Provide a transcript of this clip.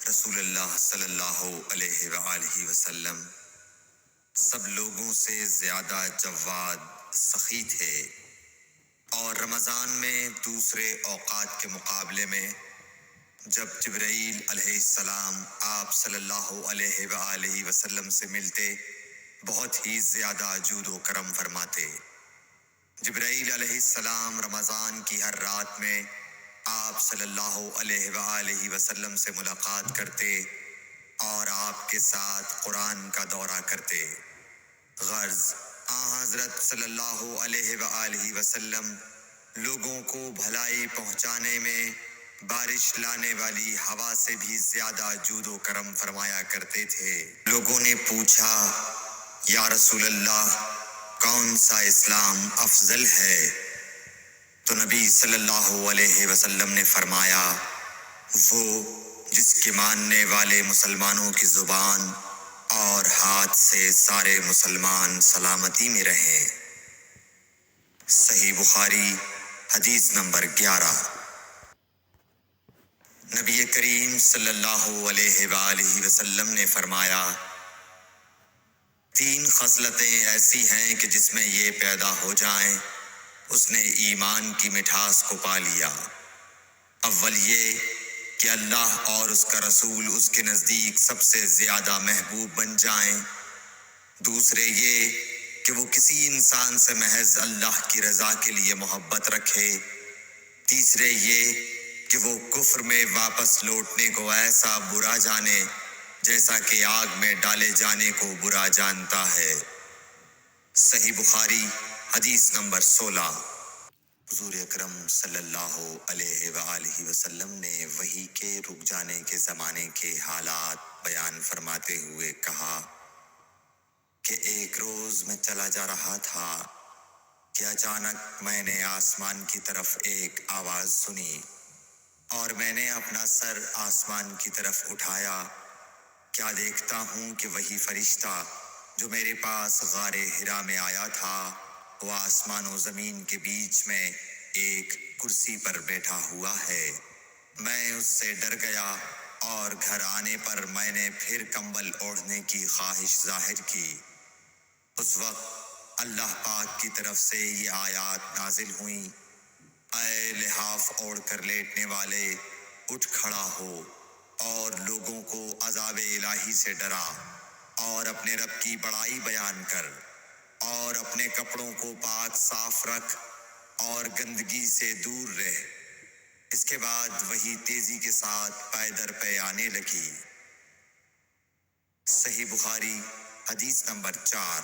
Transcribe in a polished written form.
رسول اللہ صلی اللہ علیہ وآلہ وسلم سب لوگوں سے زیادہ جواد سخی تھے، اور رمضان میں دوسرے اوقات کے مقابلے میں جب جبرائیل علیہ السلام آپ صلی اللہ علیہ وآلہ وسلم سے ملتے بہت ہی زیادہ جود و کرم فرماتے۔ جبرائیل علیہ السلام رمضان کی ہر رات میں آپ صلی اللہ علیہ وآلہ وسلم سے ملاقات کرتے اور آپ کے ساتھ قرآن کا دورہ کرتے۔ غرض حضرت صلی اللہ علیہ وآلہ وسلم لوگوں کو بھلائی پہنچانے میں بارش لانے والی ہوا سے بھی زیادہ جود و کرم فرمایا کرتے تھے۔ لوگوں نے پوچھا، یا رسول اللہ، کون سا اسلام افضل ہے؟ تو نبی صلی اللہ علیہ وسلم نے فرمایا، وہ جس کے ماننے والے مسلمانوں کی زبان اور ہاتھ سے سارے مسلمان سلامتی میں رہیں۔ صحیح بخاری حدیث نمبر 11۔ نبی کریم صلی اللہ علیہ وآلہ وسلم نے فرمایا، 3 خصلتیں ایسی ہیں کہ جس میں یہ پیدا ہو جائیں اس نے ایمان کی مٹھاس کو پا لیا۔ اول یہ کہ اللہ اور اس کا رسول اس کے نزدیک سب سے زیادہ محبوب بن جائیں۔ دوسرے یہ کہ وہ کسی انسان سے محض اللہ کی رضا کے لیے محبت رکھے۔ تیسرے یہ کہ وہ کفر میں واپس لوٹنے کو ایسا برا جانے جیسا کہ آگ میں ڈالے جانے کو برا جانتا ہے۔ صحیح بخاری حدیث نمبر 16۔ حضور اکرم صلی اللہ علیہ وآلہ وسلم نے وحی کے رک جانے کے زمانے کے حالات بیان فرماتے ہوئے کہا کہ ایک روز میں چلا جا رہا تھا کہ اچانک میں نے آسمان کی طرف ایک آواز سنی، اور میں نے اپنا سر آسمان کی طرف اٹھایا۔ کیا دیکھتا ہوں کہ وہی فرشتہ جو میرے پاس غار حرا میں آیا تھا وہ آسمان و زمین کے بیچ میں ایک کرسی پر بیٹھا ہوا ہے۔ میں اس سے ڈر گیا، اور گھر آنے پر میں نے پھر کمبل اوڑھنے کی خواہش ظاہر کی۔ اس وقت اللہ پاک کی طرف سے یہ آیات نازل ہوئیں، اے لحاف اوڑھ کر لیٹنے والے، اٹھ کھڑا ہو اور لوگوں کو عذاب الہی سے ڈرا، اور اپنے رب کی بڑائی بیان کر، اور اپنے کپڑوں کو پاک صاف رکھ اور گندگی سے دور رہ۔ اس کے بعد وہی تیزی کے ساتھ پے در پے آنے لگی۔ صحیح بخاری حدیث نمبر 4۔